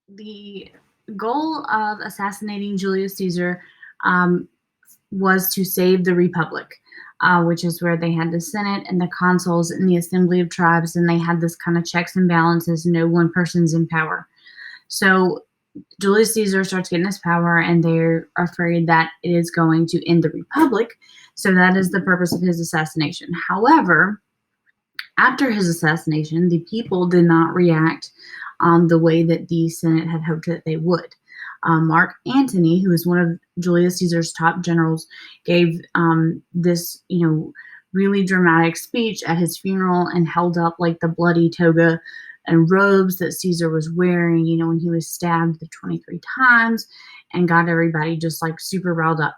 The goal of assassinating Julius Caesar um, was to save the Republic, which is where they had the Senate and the consuls and the Assembly of Tribes, and they had this kind of checks and balances. No one person's in power. So Julius Caesar starts getting his power, and they're afraid that it is going to end the Republic. So that is the purpose of his assassination. However, after his assassination, the people did not react the way that the Senate had hoped that they would. Mark Antony, who was one of Julius Caesar's top generals, gave this, really dramatic speech at his funeral and held up like the bloody toga and robes that Caesar was wearing, when he was stabbed the 23 times, and got everybody just like super riled up.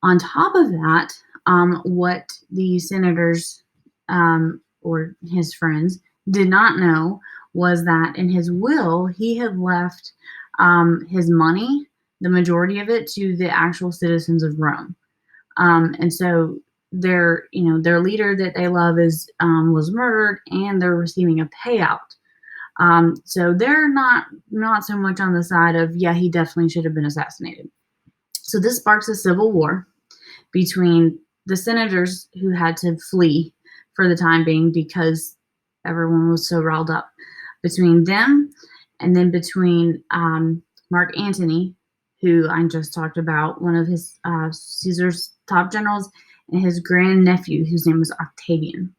On top of that, what the senators or his friends did not know was that in his will, he had left his money, the majority of it, to the actual citizens of Rome. And so their leader that they love was murdered, and they're receiving a payout. So they're not so much on the side of, yeah, he definitely should have been assassinated. So this sparks a civil war between the senators, who had to flee for the time being because everyone was so riled up, between them, and then between Mark Antony, who I just talked about, one of his Caesar's top generals, and his grandnephew, whose name was Octavian.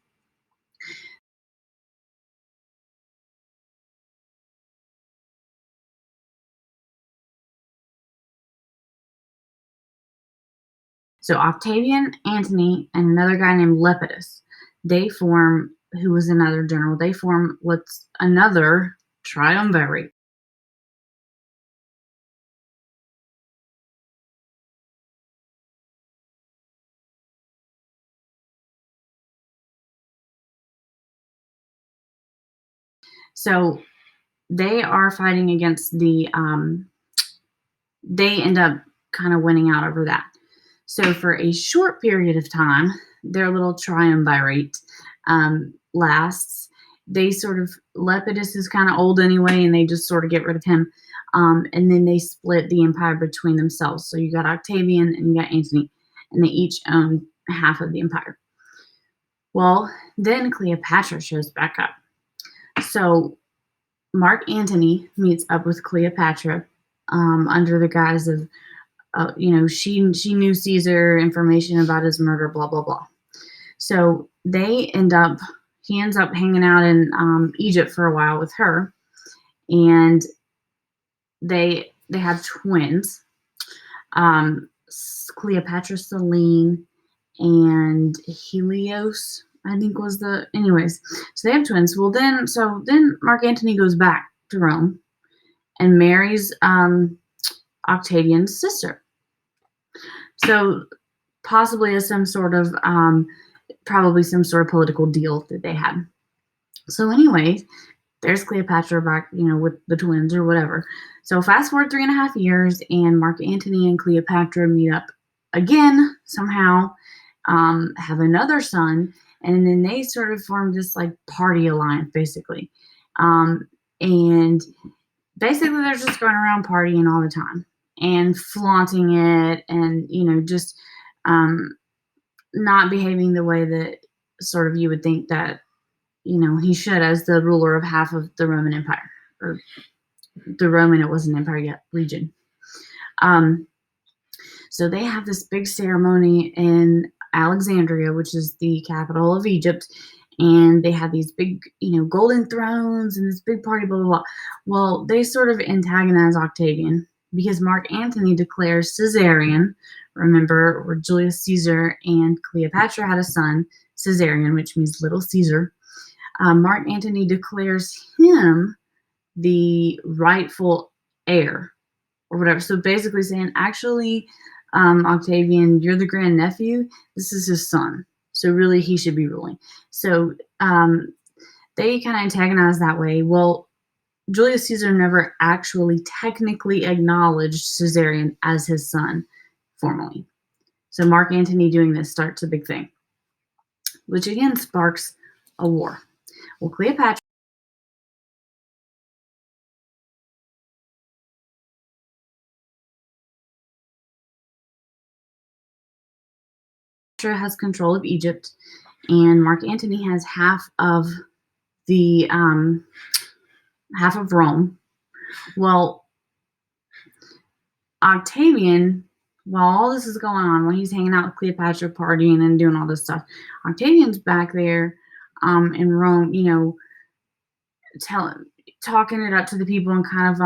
So Octavian, Antony, and another guy named Lepidus, who was another general, they form what's another triumvirate. So they are fighting against they end up kind of winning out over that. So for a short period of time, their little triumvirate lasts. They sort of, Lepidus is kind of old anyway, and they just sort of get rid of him. And then they split the empire between themselves. So you got Octavian and you got Antony, and they each own half of the empire. Well, then Cleopatra shows back up. So Mark Antony meets up with Cleopatra under the guise of, she knew Caesar, information about his murder, blah blah blah. So he ends up hanging out in Egypt for a while with her, and they have twins, um, Cleopatra Selene and Helios, I think was the, anyways. So they have twins. Well, then Mark Antony goes back to Rome and marries Octavian's sister. So possibly as some sort of probably some sort of political deal that they had. So anyway, there's Cleopatra back, with the twins or whatever. So fast forward 3.5 years, and Mark Antony and Cleopatra meet up again somehow, have another son, and then they sort of form this like party alliance, basically. And basically they're just going around partying all the time and flaunting it, and just not behaving the way that sort of you would think that he should, as the ruler of half of the Roman Empire, or the Roman, it wasn't empire yet, region. Um, so they have this big ceremony in Alexandria, which is the capital of Egypt, and they have these big, golden thrones and this big party, blah blah blah. Well, they sort of antagonize Octavian because Mark Antony declares Caesarion. Remember, where Julius Caesar and Cleopatra had a son, Caesarion, which means little Caesar. Mark Antony declares him the rightful heir, or whatever. So basically saying, actually, Octavian, you're the grandnephew. This is his son. So really, he should be ruling. So they kind of antagonize that way. Well, Julius Caesar never actually technically acknowledged Caesarion as his son formally. So Mark Antony doing this starts a big thing, which again sparks a war. Well, Cleopatra Cleopatra has control of Egypt, and Mark Antony has the half of Rome. Well, Octavian, while all this is going on, when he's hanging out with Cleopatra, partying and doing all this stuff, Octavian's back there in Rome, telling, talking it up to the people and kind of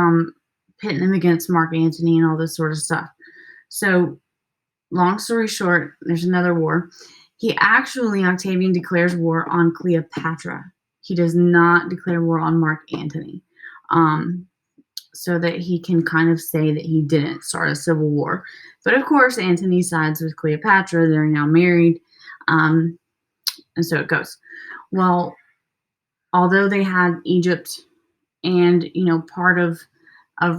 pitting them against Mark Antony and all this sort of stuff. So, long story short, there's another war. Octavian declares war on Cleopatra. He does not declare war on Mark Antony. So that he can kind of say that he didn't start a civil war. But of course, Antony sides with Cleopatra. They're now married. And so it goes. Well, although they had Egypt and, part of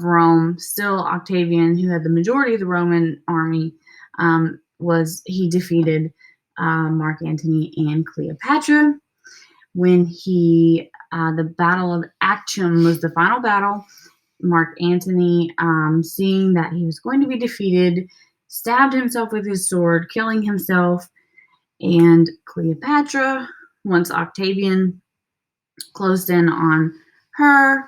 Rome, still Octavian, who had the majority of the Roman army, he defeated Mark Antony and Cleopatra. When the Battle of Actium was the final battle, Mark Antony, seeing that he was going to be defeated, stabbed himself with his sword, killing himself. And Cleopatra, once Octavian closed in on her,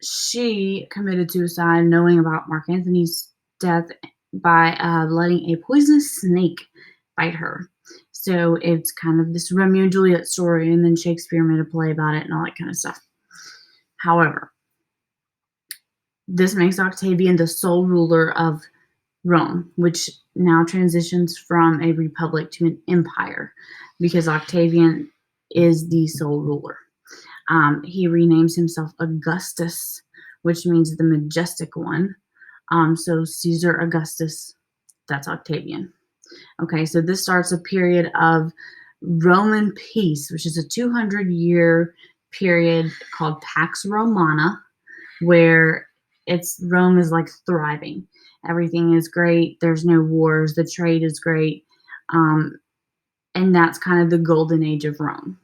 she committed suicide, knowing about Mark Antony's death, by letting a poisonous snake bite her. So it's kind of this Romeo and Juliet story, and then Shakespeare made a play about it and all that kind of stuff. However, this makes Octavian the sole ruler of Rome, which now transitions from a republic to an empire, because Octavian is the sole ruler. He renames himself Augustus, which means the majestic one. So Caesar Augustus, that's Octavian. Okay, so this starts a period of Roman peace, which is a 200-year period called Pax Romana, where Rome is like thriving. Everything is great. There's no wars. The trade is great. And that's kind of the golden age of Rome.